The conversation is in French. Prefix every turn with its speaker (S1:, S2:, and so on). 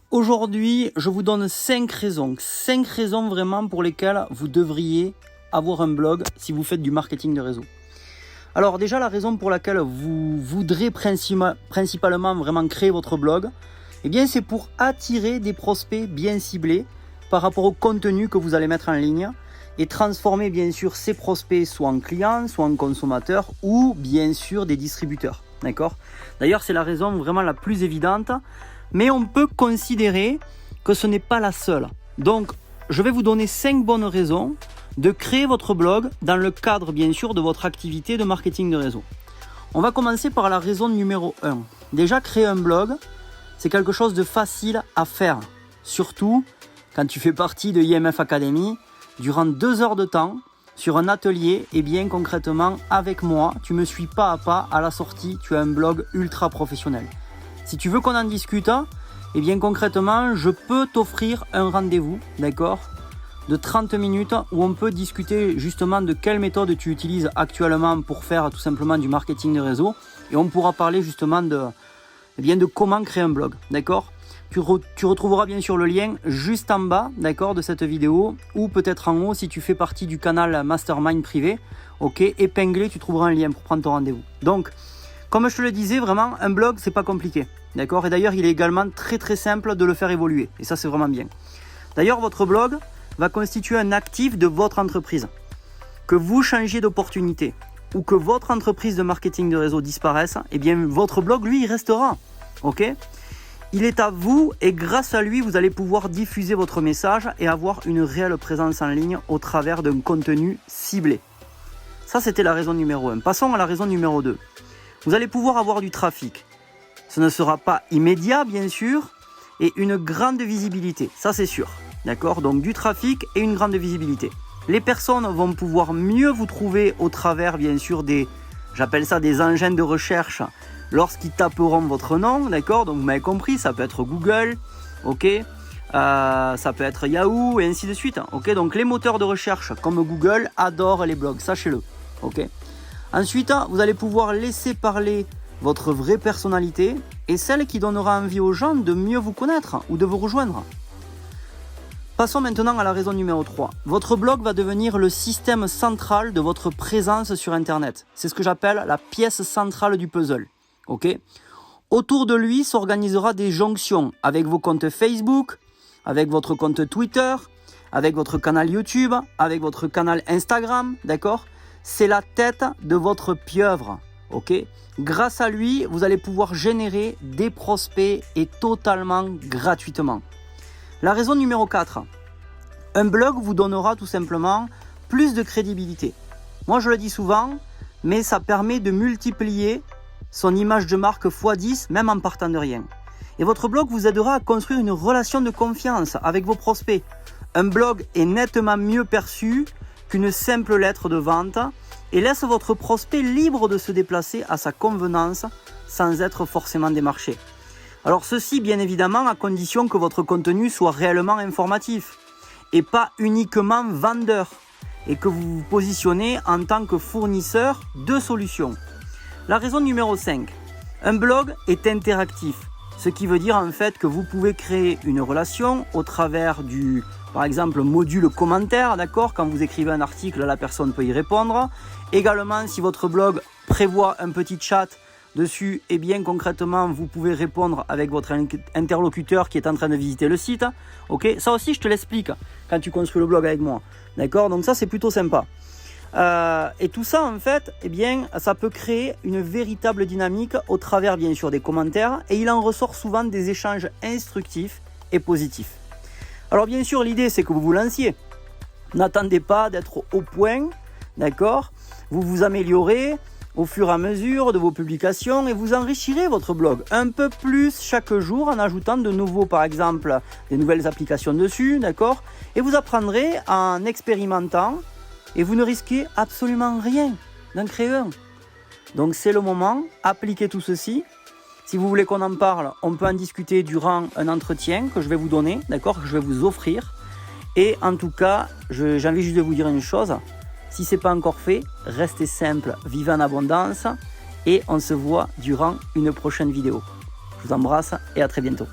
S1: Aujourd'hui, je vous donne 5 raisons vraiment pour lesquelles vous devriez avoir un blog si vous faites du marketing de réseau. Alors déjà, la raison pour laquelle vous voudrez principalement vraiment créer votre blog, eh bien c'est pour attirer des prospects bien ciblés par rapport au contenu que vous allez mettre en ligne et transformer bien sûr ces prospects soit en clients, soit en consommateurs ou bien sûr des distributeurs. D'accord ? D'ailleurs, c'est la raison vraiment la plus évidente, mais on peut considérer que ce n'est pas la seule. Donc, je vais vous donner 5 bonnes raisons de créer votre blog dans le cadre bien sûr de votre activité de marketing de réseau. On va commencer par la raison numéro 1. Déjà, créer un blog, c'est quelque chose de facile à faire. Surtout quand tu fais partie de IMF Academy, durant 2 heures de temps, sur un atelier, et bien concrètement avec moi, tu me suis pas à pas, à la sortie, tu as un blog ultra professionnel. Si tu veux qu'on en discute, et bien concrètement, je peux t'offrir un rendez-vous, d'accord, de 30 minutes où on peut discuter justement de quelle méthode tu utilises actuellement pour faire tout simplement du marketing de réseau, et on pourra parler justement de comment créer un blog, d'accord ? Tu retrouveras bien sûr le lien juste en bas, d'accord, de cette vidéo, ou peut-être en haut si tu fais partie du canal Mastermind privé. Ok, épinglé, tu trouveras un lien pour prendre ton rendez-vous. Donc, comme je te le disais, vraiment, un blog, c'est pas compliqué, d'accord. Et d'ailleurs, il est également très très simple de le faire évoluer. Et ça, c'est vraiment bien. D'ailleurs, votre blog va constituer un actif de votre entreprise. Que vous changiez d'opportunité ou que votre entreprise de marketing de réseau disparaisse, eh bien, votre blog, lui, il restera. Ok ? Il est à vous et grâce à lui, vous allez pouvoir diffuser votre message et avoir une réelle présence en ligne au travers d'un contenu ciblé. Ça, c'était la raison numéro 1. Passons à la raison numéro 2. Vous allez pouvoir avoir du trafic. Ce ne sera pas immédiat, bien sûr, et une grande visibilité. Ça, c'est sûr. D'accord ? Donc, du trafic et une grande visibilité. Les personnes vont pouvoir mieux vous trouver au travers, bien sûr, j'appelle ça des engins de recherche, lorsqu'ils taperont votre nom, d'accord ? Donc vous m'avez compris, ça peut être Google, ok, ça peut être Yahoo et ainsi de suite, ok. Donc les moteurs de recherche comme Google adorent les blogs, sachez-le, ok. Ensuite, vous allez pouvoir laisser parler votre vraie personnalité et celle qui donnera envie aux gens de mieux vous connaître ou de vous rejoindre. Passons maintenant à la raison numéro 3. Votre blog va devenir le système central de votre présence sur Internet. C'est ce que j'appelle la pièce centrale du puzzle. Okay. Autour de lui s'organisera des jonctions avec vos comptes Facebook, avec votre compte Twitter, avec votre canal YouTube, avec votre canal Instagram, d'accord ? C'est la tête de votre pieuvre, ok ? Grâce à lui, vous allez pouvoir générer des prospects et totalement gratuitement. La raison numéro 4, un blog vous donnera tout simplement plus de crédibilité. Moi je le dis souvent, mais ça permet de multiplier son image de marque x10 même en partant de rien. Et votre blog vous aidera à construire une relation de confiance avec vos prospects. Un blog est nettement mieux perçu qu'une simple lettre de vente et laisse votre prospect libre de se déplacer à sa convenance sans être forcément démarché. Alors ceci bien évidemment à condition que votre contenu soit réellement informatif et pas uniquement vendeur et que vous vous positionnez en tant que fournisseur de solutions. La raison numéro 5, un blog est interactif, ce qui veut dire en fait que vous pouvez créer une relation au travers du, par exemple, module commentaire, d'accord ? Quand vous écrivez un article, la personne peut y répondre. Également, si votre blog prévoit un petit chat dessus, eh bien concrètement, vous pouvez répondre avec votre interlocuteur qui est en train de visiter le site. Ok ? Ça aussi, je te l'explique quand tu construis le blog avec moi, d'accord ? Donc ça, c'est plutôt sympa. Et tout ça en fait, eh bien, ça peut créer une véritable dynamique au travers bien sûr des commentaires et il en ressort souvent des échanges instructifs et positifs. Alors bien sûr l'idée c'est que vous vous lanciez, n'attendez pas d'être au point, d'accord ? Vous vous améliorez au fur et à mesure de vos publications et vous enrichirez votre blog un peu plus chaque jour en ajoutant de nouveaux, par exemple, des nouvelles applications dessus, d'accord ? Et vous apprendrez en expérimentant. Et vous ne risquez absolument rien d'en créer un. Donc c'est le moment, appliquez tout ceci. Si vous voulez qu'on en parle, on peut en discuter durant un entretien que je vais vous donner, d'accord, que je vais vous offrir. Et en tout cas, j'ai envie juste de vous dire une chose. Si ce n'est pas encore fait, restez simple, vivez en abondance et on se voit durant une prochaine vidéo. Je vous embrasse et à très bientôt.